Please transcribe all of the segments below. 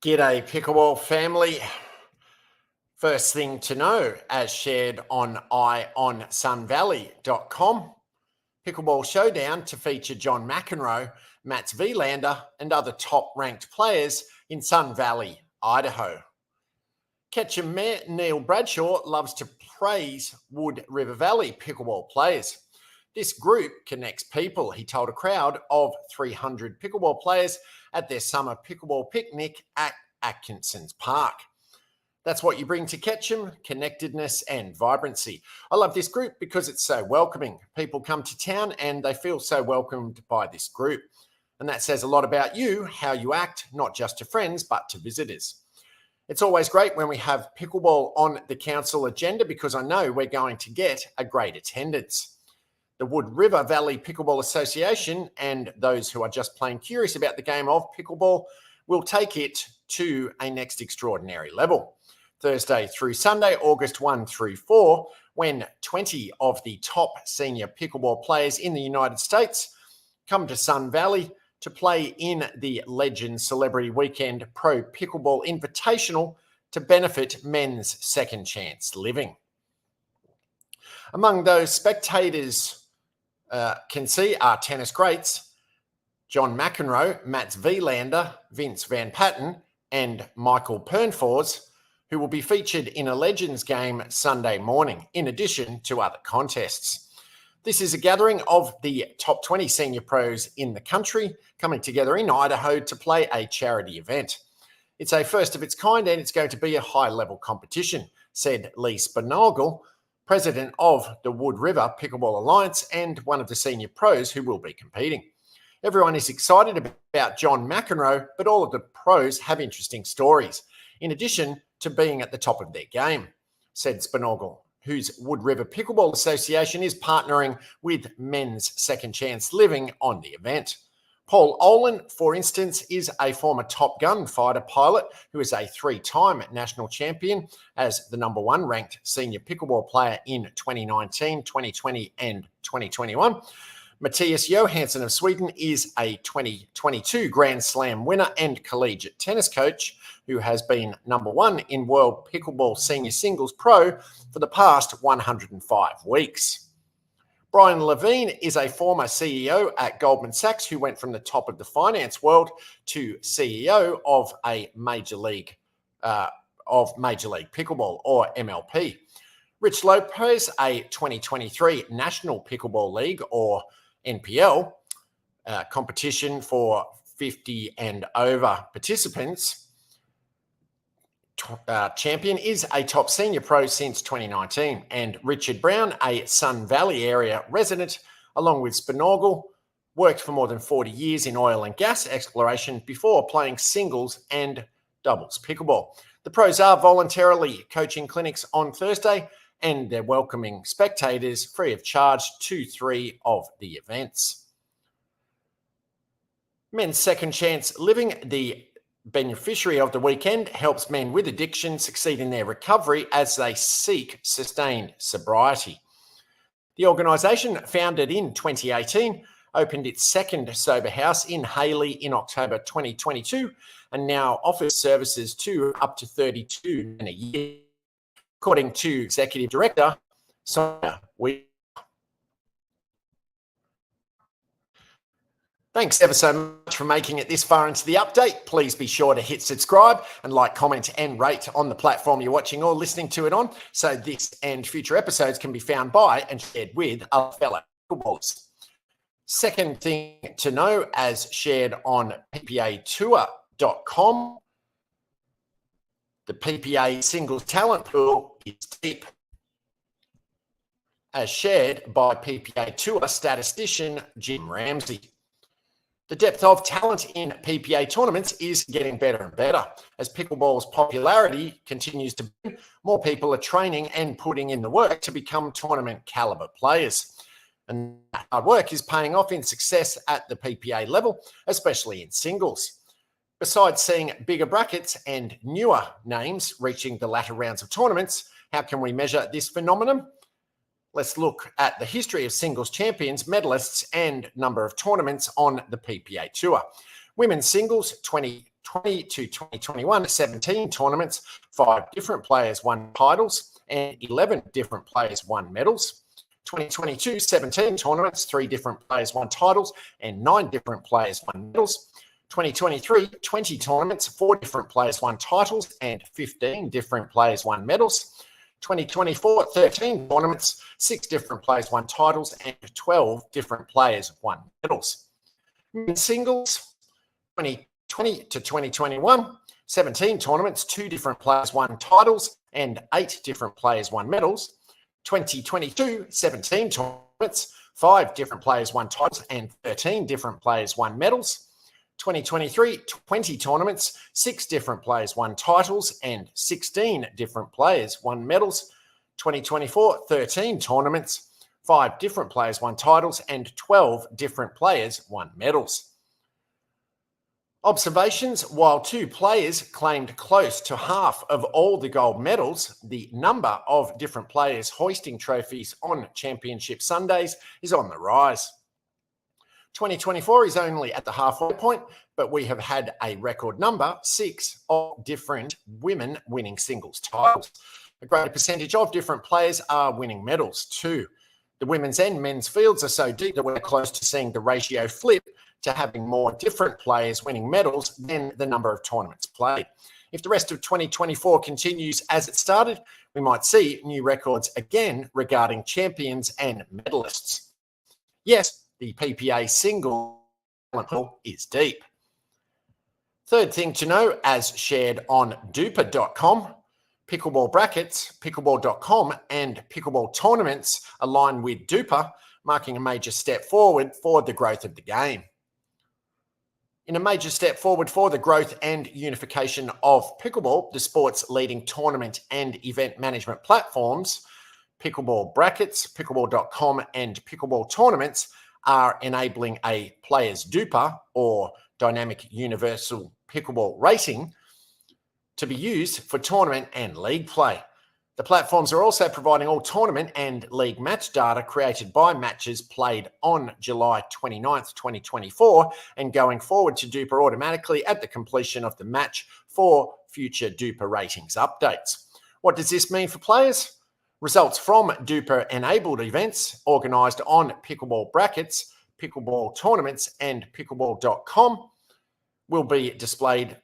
G'day Pickleball family. First thing to know, as shared on ionsunvalley.com, Pickleball Showdown to feature John McEnroe, Mats Wilander and other top-ranked players in Sun Valley, Idaho. Ketchum Mayor Neil Bradshaw loves to praise Wood River Valley pickleball players. This group connects people, he told a crowd of 300 pickleball players at their summer pickleball picnic at Atkinson's Park. That's what you bring to Ketchum, connectedness and vibrancy. I love this group because it's so welcoming. People come to town and they feel so welcomed by this group. And that says a lot about you, how you act, not just to friends, but to visitors. It's always great when we have pickleball on the council agenda because I know we're going to get a great attendance. The Wood River Valley Pickleball Association and those who are just plain curious about the game of pickleball will take it to a next extraordinary level. Thursday through Sunday, August 1 through 4, when 20 of the top senior pickleball players in the United States come to Sun Valley to play in the Legends Celebrity Weekend Pro Pickleball Invitational to benefit men's second chance living. Among those spectators can see are tennis greats John McEnroe, Mats Wilander, Vince Van Patten and Michael Pernfors, who will be featured in a Legends game Sunday morning, in addition to other contests. This is a gathering of the top 20 senior pros in the country coming together in Idaho to play a charity event. It's a first of its kind and it's going to be a high-level competition, said Lee Spinagle, president of the Wood River Pickleball Alliance and one of the senior pros who will be competing. Everyone is excited about John McEnroe, but all of the pros have interesting stories, in addition to being at the top of their game, said Spinagle, whose Wood River Pickleball Association is partnering with Men's Second Chance Living on the event. Paul Olin, for instance, is a former Top Gun fighter pilot who is a three-time national champion as the number one ranked senior pickleball player in 2019, 2020 and 2021. Matthias Johansson of Sweden is a 2022 Grand Slam winner and collegiate tennis coach who has been number one in World Pickleball Senior Singles Pro for the past 105 weeks. Brian Levine is a former CEO at Goldman Sachs who went from the top of the finance world to CEO of Major League Pickleball, or MLP. Rich Lopez, a 2023 National Pickleball League, or NPL, competition for 50 and over participants, champion, is a top senior pro since 2019, and Richard Brown, a Sun Valley area resident, along with Spinagle, worked for more than 40 years in oil and gas exploration before playing singles and doubles pickleball. The pros are voluntarily coaching clinics on Thursday, and they're welcoming spectators free of charge to 3 of the events. Men's Second Chance Living, the beneficiary of the weekend, helps men with addiction succeed in their recovery as they seek sustained sobriety. The organisation, founded in 2018, opened its second sober house in Hailey in October 2022 and now offers services to up to 32 in a year, according to Executive Director Sonia Wheeler. Thanks ever so much for making it this far into the update. Please be sure to hit subscribe and like, comment and rate on the platform you're watching or listening to it on, so this and future episodes can be found by and shared with other fellow pickleballers. Second thing to know, as shared on ppatour.com, the PPA singles talent pool is deep, as shared by PPA Tour statistician Jim Ramsey. The depth of talent in PPA tournaments is getting better and better. As pickleball's popularity continues to build, more people are training and putting in the work to become tournament caliber players. And that hard work is paying off in success at the PPA level, especially in singles. Besides seeing bigger brackets and newer names reaching the latter rounds of tournaments, how can we measure this phenomenon? Let's look at the history of singles champions, medalists, and number of tournaments on the PPA Tour. Women's singles, 20 2020 to 2021, 17 tournaments, 5 different players won titles and 11 different players won medals. 2022, 17 tournaments, 3 different players won titles and 9 different players won medals. 2023, 20 tournaments, 4 different players won titles and 15 different players won medals. 2024, 13 tournaments, 6 different players won titles and 12 different players won medals. In singles, 2020 to 2021, 17 tournaments, 2 different players won titles and 8 different players won medals. 2022, 17 tournaments, 5 different players won titles and 13 different players won medals. 2023, 20 tournaments, 6 different players won titles and 16 different players won medals. 2024, 13 tournaments, 5 different players won titles and 12 different players won medals. Observations: while 2 players claimed close to half of all the gold medals, the number of different players hoisting trophies on Championship Sundays is on the rise. 2024 is only at the halfway point, but we have had a record number, 6 of different women winning singles titles. A greater percentage of different players are winning medals too. The women's and men's fields are so deep that we're close to seeing the ratio flip to having more different players winning medals than the number of tournaments played. If the rest of 2024 continues as it started, we might see new records again regarding champions and medalists. Yes, the PPA single pool is deep. Third thing to know, as shared on duper.com, pickleball brackets, pickleball.com, and pickleball tournaments align with Duper, marking a major step forward for the growth of the game. In a major step forward for the growth and unification of pickleball, the sport's leading tournament and event management platforms, pickleball brackets, pickleball.com, and pickleball tournaments are enabling a player's Duper, or dynamic universal pickleball rating, to be used for tournament and league play. The platforms are also providing all tournament and league match data created by matches played on July 29th, 2024, and going forward to Duper automatically at the completion of the match for future Duper ratings updates. What does this mean for players? Results from Duper-enabled events organised on pickleball brackets, pickleball tournaments, and pickleball.com will be displayed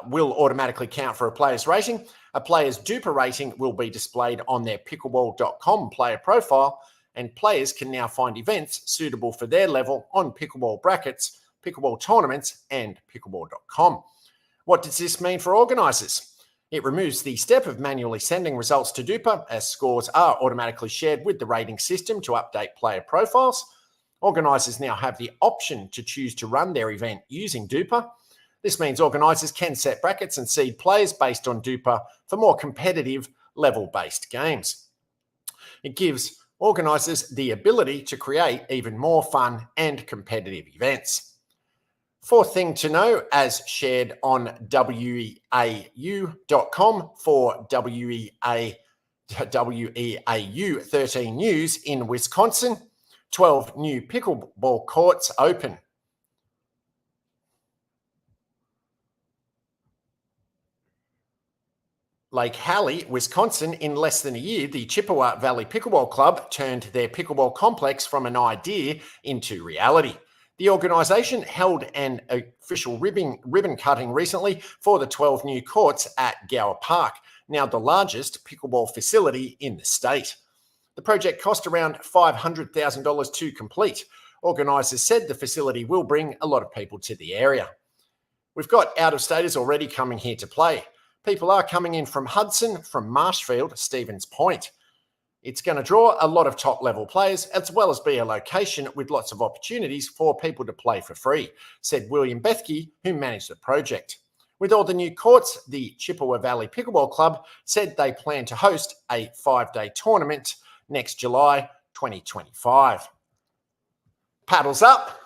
will automatically count for a player's rating. A player's Duper rating will be displayed on their pickleball.com player profile, and players can now find events suitable for their level on pickleball brackets, pickleball tournaments, and pickleball.com. What does this mean for organisers? It removes the step of manually sending results to Duper, as scores are automatically shared with the rating system to update player profiles. Organisers now have the option to choose to run their event using Duper. This means organisers can set brackets and seed players based on Duper for more competitive level-based games. It gives organisers the ability to create even more fun and competitive events. Fourth thing to know, as shared on weau.com for WEAU 13 News in Wisconsin, 12 new pickleball courts open. Lake Hallie, Wisconsin, in less than a year, the Chippewa Valley Pickleball Club turned their pickleball complex from an idea into reality. The organisation held an official ribbon cutting recently for the 12 new courts at Gower Park, now the largest pickleball facility in the state. The project cost around $500,000 to complete. Organisers said the facility will bring a lot of people to the area. We've got out-of-staters already coming here to play. People are coming in from Hudson, from Marshfield, Stevens Point. It's going to draw a lot of top-level players, as well as be a location with lots of opportunities for people to play for free, said William Bethke, who managed the project. With all the new courts, the Chippewa Valley Pickleball Club said they plan to host a 5-day tournament next July 2025. Paddles up.